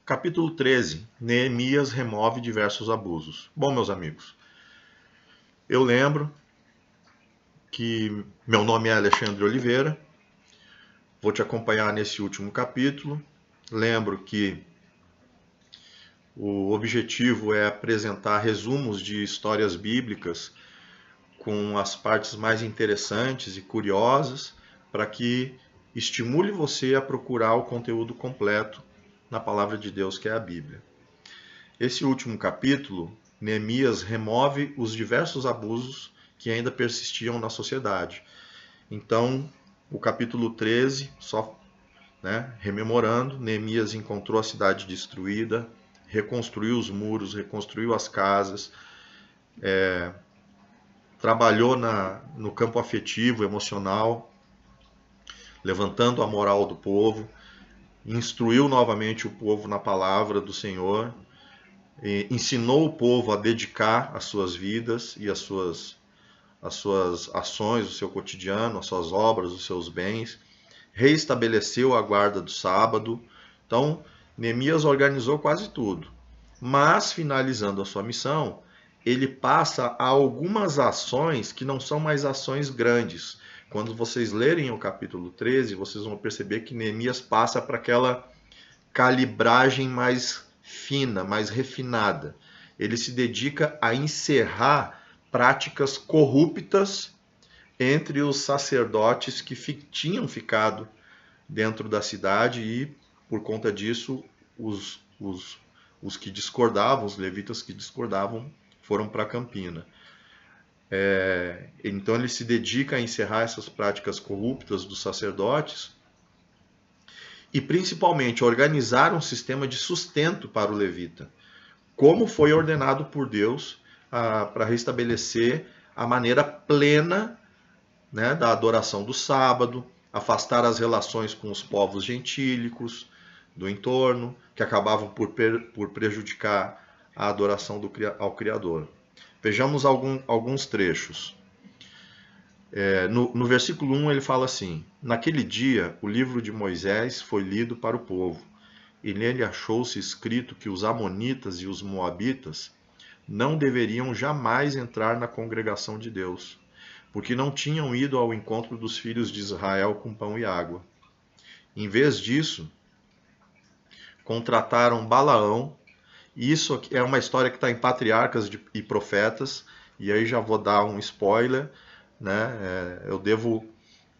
Capítulo 13. Neemias remove diversos abusos. Bom, meus amigos, eu lembro que meu nome é Alexandre Oliveira, vou te acompanhar nesse último capítulo. Lembro que o objetivo é apresentar resumos de histórias bíblicas com as partes mais interessantes e curiosas, para que estimule você a procurar o conteúdo completo na palavra de Deus, que é a Bíblia. Esse último capítulo, Neemias remove os diversos abusos que ainda persistiam na sociedade. Então, o capítulo 13, só rememorando, Neemias encontrou a cidade destruída, reconstruiu os muros, reconstruiu as casas, trabalhou no campo afetivo, emocional, levantando a moral do povo, instruiu novamente o povo na palavra do Senhor, ensinou o povo a dedicar as suas vidas e as suas ações, o seu cotidiano, as suas obras, os seus bens, reestabeleceu a guarda do sábado. Então, Neemias organizou quase tudo. Mas, finalizando a sua missão, ele passa a algumas ações que não são mais ações grandes. Quando vocês lerem o capítulo 13, vocês vão perceber que Neemias passa para aquela calibragem mais fina, mais refinada. Ele se dedica a encerrar práticas corruptas entre os sacerdotes que tinham ficado dentro da cidade e, por conta disso, os que discordavam, os levitas que discordavam, foram para Campina. Então ele se dedica a encerrar essas práticas corruptas dos sacerdotes e principalmente organizar um sistema de sustento para o levita, como foi ordenado por Deus para restabelecer a maneira plena da adoração do sábado, afastar as relações com os povos gentílicos do entorno, que acabavam por prejudicar a adoração ao Criador. Vejamos alguns trechos. No versículo 1 ele fala assim: Naquele dia o livro de Moisés foi lido para o povo, e nele achou-se escrito que os amonitas e os moabitas não deveriam jamais entrar na congregação de Deus, porque não tinham ido ao encontro dos filhos de Israel com pão e água. Em vez disso, contrataram Balaão. Isso é uma história que está em Patriarcas e Profetas, e aí já vou dar um spoiler,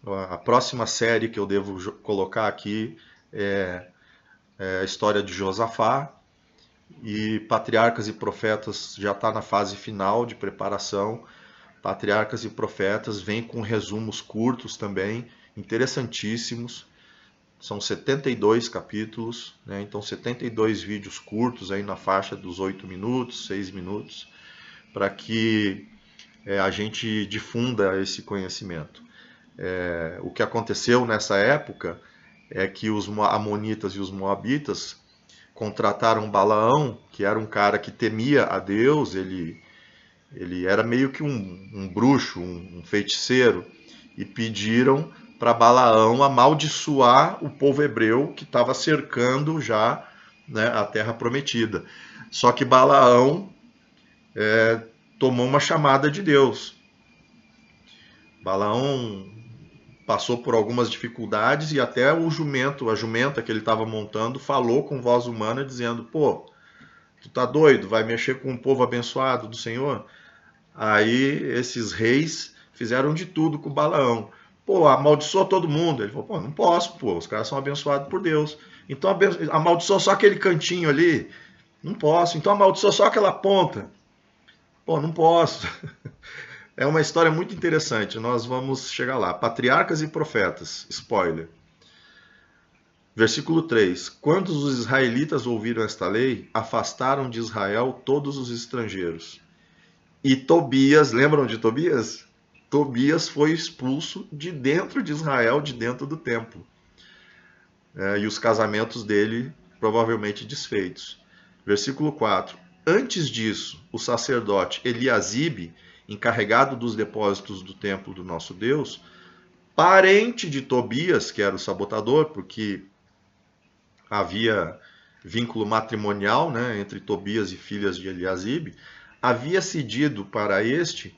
a próxima série que eu devo colocar aqui é a história de Josafá, e Patriarcas e Profetas já está na fase final de preparação. Patriarcas e Profetas vem com resumos curtos também, interessantíssimos. São 72 capítulos, então 72 vídeos curtos aí na faixa dos 8 minutos, 6 minutos, para que a gente difunda esse conhecimento. O que aconteceu nessa época é que os amonitas e os moabitas contrataram Balaão, que era um cara que temia a Deus, ele era meio que um bruxo, um feiticeiro, e pediram para Balaão amaldiçoar o povo hebreu que estava cercando já a terra prometida. Só que Balaão tomou uma chamada de Deus. Balaão passou por algumas dificuldades e até a jumenta que ele estava montando, falou com voz humana dizendo: pô, tu tá doido? Vai mexer com um povo abençoado do Senhor? Aí esses reis fizeram de tudo com Balaão. Pô, amaldiçoa todo mundo. Ele falou: pô, não posso, pô, os caras são abençoados por Deus. Então amaldiçoa só aquele cantinho ali. Não posso. Então amaldiçoa só aquela ponta. Pô, não posso. É uma história muito interessante, nós vamos chegar lá. Patriarcas e Profetas, spoiler. Versículo 3. Quando os israelitas ouviram esta lei, afastaram de Israel todos os estrangeiros. E Tobias, lembram de Tobias? Tobias foi expulso de dentro de Israel, de dentro do templo. E os casamentos dele provavelmente desfeitos. Versículo 4. Antes disso, o sacerdote Eliasibe, encarregado dos depósitos do templo do nosso Deus, parente de Tobias, que era o sabotador, porque havia vínculo matrimonial, né, entre Tobias e filhas de Eliasibe, havia cedido para este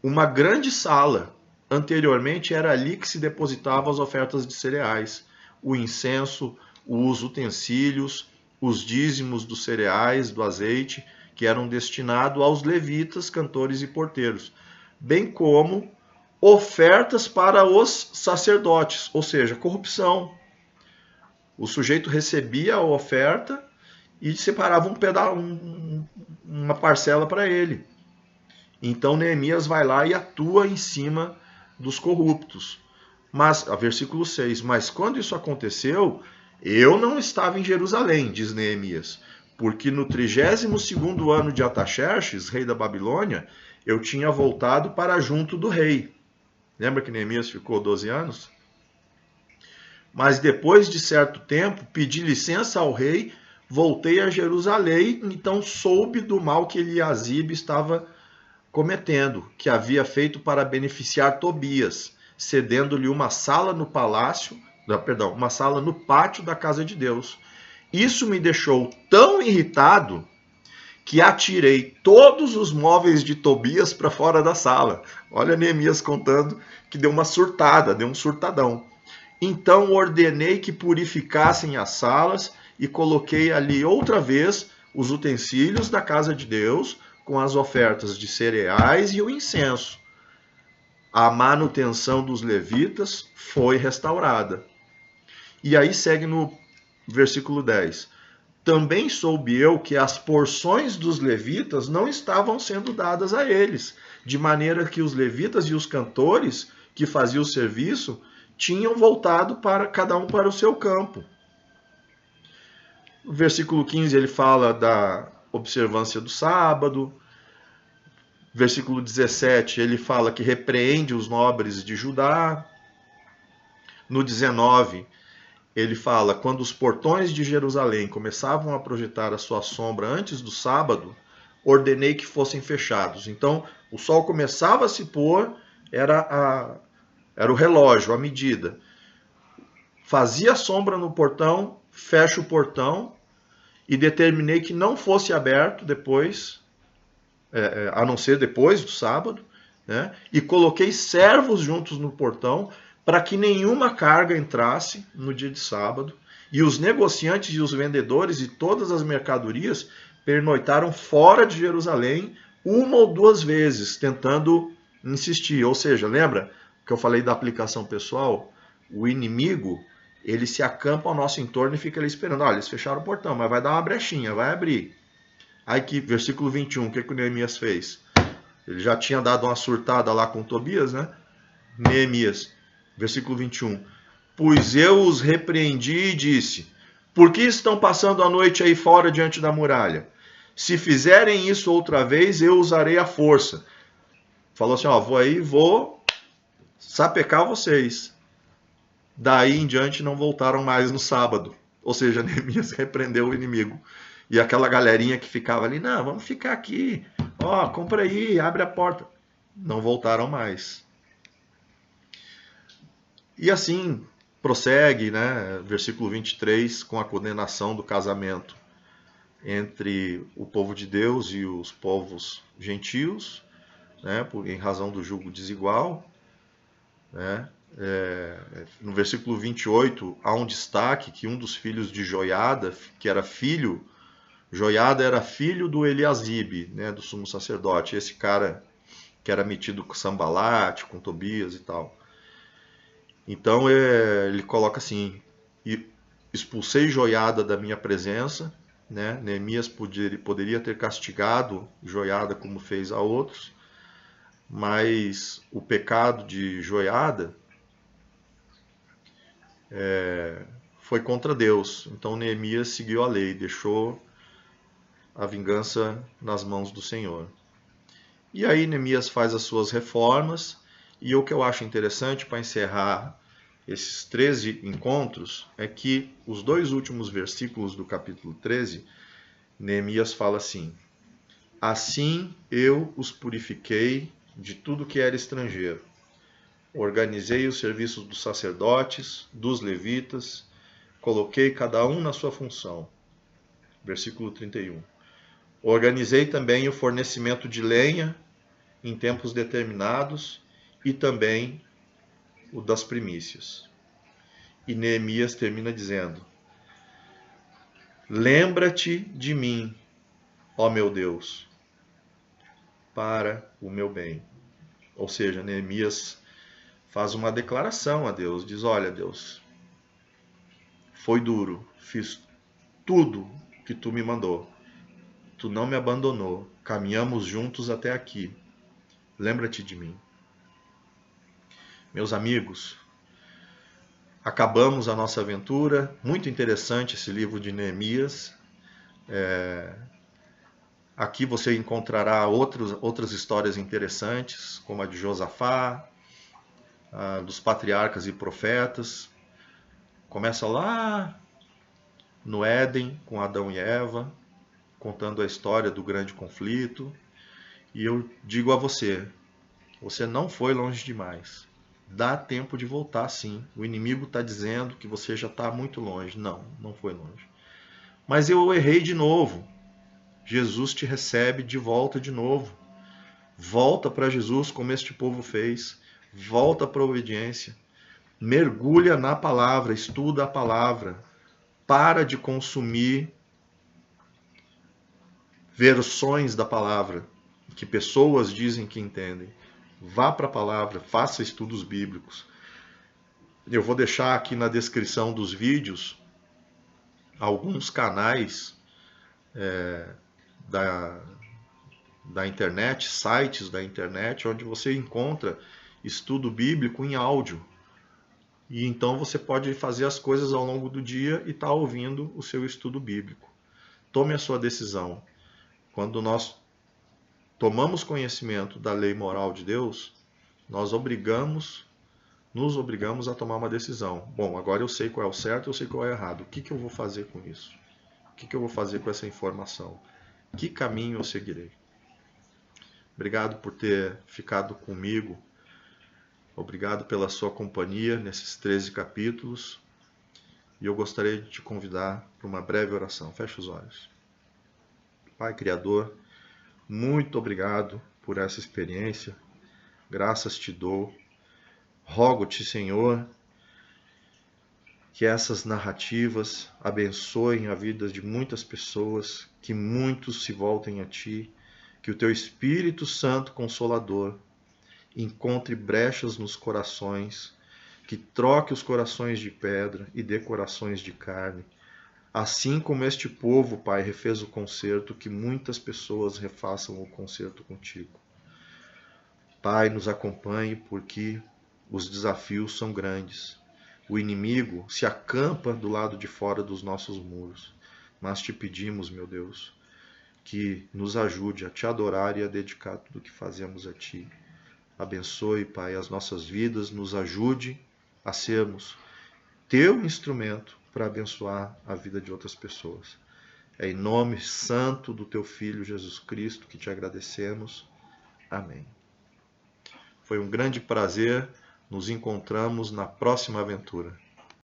uma grande sala. Anteriormente era ali que se depositavam as ofertas de cereais, o incenso, os utensílios, os dízimos dos cereais, do azeite, que eram destinados aos levitas, cantores e porteiros, bem como ofertas para os sacerdotes, ou seja, corrupção. O sujeito recebia a oferta e separava uma parcela para ele. Então Neemias vai lá e atua em cima dos corruptos. Mas, versículo 6, mas quando isso aconteceu, eu não estava em Jerusalém, diz Neemias, porque no 32º ano de Ataxerxes, rei da Babilônia, eu tinha voltado para junto do rei. Lembra que Neemias ficou 12 anos? Mas depois de certo tempo, pedi licença ao rei, voltei a Jerusalém, então soube do mal que Eliasibe estava cometendo, que havia feito para beneficiar Tobias, cedendo-lhe uma sala no palácio, uma sala no pátio da casa de Deus. Isso me deixou tão irritado que atirei todos os móveis de Tobias para fora da sala. Olha Neemias contando que deu uma surtada, deu um surtadão. Então ordenei que purificassem as salas e coloquei ali outra vez os utensílios da casa de Deus, com as ofertas de cereais e o incenso. A manutenção dos levitas foi restaurada. E aí segue no versículo 10. Também soube eu que as porções dos levitas não estavam sendo dadas a eles, de maneira que os levitas e os cantores que faziam o serviço tinham voltado para cada um para o seu campo. No versículo 15 ele fala da observância do sábado. Versículo 17 ele fala que repreende os nobres de Judá. No 19 ele fala, quando os portões de Jerusalém começavam a projetar a sua sombra antes do sábado, ordenei que fossem fechados. Então, o sol começava a se pôr, era o relógio, a medida. Fazia sombra no portão, fecha o portão, e determinei que não fosse aberto depois, a não ser depois do sábado, né? E coloquei servos juntos no portão, para que nenhuma carga entrasse no dia de sábado, e os negociantes e os vendedores e todas as mercadorias pernoitaram fora de Jerusalém uma ou duas vezes, tentando insistir. Ou seja, lembra que eu falei da aplicação pessoal? O inimigo, ele se acampa ao nosso entorno e fica ali esperando. Olha, eles fecharam o portão, mas vai dar uma brechinha, vai abrir. Aí que, versículo 21, o que o Neemias fez? Ele já tinha dado uma surtada lá com Tobias, né? Neemias, versículo 21. Pois eu os repreendi e disse, por que estão passando a noite aí fora diante da muralha? Se fizerem isso outra vez, eu usarei a força. Falou assim, vou sapecar vocês. Daí em diante não voltaram mais no sábado. Ou seja, Neemias repreendeu o inimigo. E aquela galerinha que ficava ali, não, vamos ficar aqui. Compra aí, abre a porta. Não voltaram mais. E assim prossegue, né, versículo 23, com a condenação do casamento entre o povo de Deus e os povos gentios, né, em razão do jugo desigual. Né? No versículo 28, há um destaque que um dos filhos de Joiada, que era filho, Joiada era filho do Eliasibe, né, do sumo sacerdote, esse cara que era metido com Sambalate, com Tobias e tal. Então ele coloca assim, expulsei Joiada da minha presença, né? Neemias poderia ter castigado Joiada como fez a outros, mas o pecado de Joiada foi contra Deus. Então Neemias seguiu a lei, deixou a vingança nas mãos do Senhor. E aí Neemias faz as suas reformas, e o que eu acho interessante para encerrar esses 13 encontros é que os dois últimos versículos do capítulo 13, Neemias fala assim, assim eu os purifiquei de tudo que era estrangeiro. Organizei os serviços dos sacerdotes, dos levitas, coloquei cada um na sua função. Versículo 31. Organizei também o fornecimento de lenha em tempos determinados e também o das primícias. E Neemias termina dizendo: lembra-te de mim, ó meu Deus, para o meu bem. Ou seja, Neemias faz uma declaração a Deus, diz: olha, Deus, foi duro, fiz tudo que tu me mandou, tu não me abandonou, caminhamos juntos até aqui, lembra-te de mim. Meus amigos, acabamos a nossa aventura, muito interessante esse livro de Neemias. Aqui você encontrará outras histórias interessantes, como a de Josafá, a dos patriarcas e profetas. Começa lá no Éden, com Adão e Eva, contando a história do grande conflito. E eu digo a você, você não foi longe demais. Dá tempo de voltar, sim. O inimigo está dizendo que você já está muito longe. Não, não foi longe. Mas eu errei de novo. Jesus te recebe de volta de novo. Volta para Jesus como este povo fez. Volta para a obediência. Mergulha na palavra, estuda a palavra. Para de consumir versões da palavra que pessoas dizem que entendem. Vá para a palavra, faça estudos bíblicos. Eu vou deixar aqui na descrição dos vídeos alguns canais da internet, sites da internet, onde você encontra estudo bíblico em áudio. E então você pode fazer as coisas ao longo do dia e estar ouvindo o seu estudo bíblico. Tome a sua decisão. Quando nós tomamos conhecimento da lei moral de Deus, nós nos obrigamos a tomar uma decisão. Bom, agora eu sei qual é o certo, eu sei qual é o errado. O que eu vou fazer com isso? O que eu vou fazer com essa informação? Que caminho eu seguirei? Obrigado por ter ficado comigo. Obrigado pela sua companhia nesses 13 capítulos. E eu gostaria de te convidar para uma breve oração. Feche os olhos. Pai Criador, muito obrigado por essa experiência. Graças te dou. Rogo-te, Senhor, que essas narrativas abençoem a vida de muitas pessoas, que muitos se voltem a Ti, que o Teu Espírito Santo Consolador encontre brechas nos corações, que troque os corações de pedra e dê corações de carne. Assim como este povo, Pai, refez o concerto, que muitas pessoas refaçam o concerto contigo. Pai, nos acompanhe, porque os desafios são grandes. O inimigo se acampa do lado de fora dos nossos muros. Mas te pedimos, meu Deus, que nos ajude a te adorar e a dedicar tudo o que fazemos a ti. Abençoe, Pai, as nossas vidas, nos ajude a sermos teu instrumento para abençoar a vida de outras pessoas. É em nome santo do teu Filho Jesus Cristo que te agradecemos. Amém. Foi um grande prazer. Nos encontramos na próxima aventura.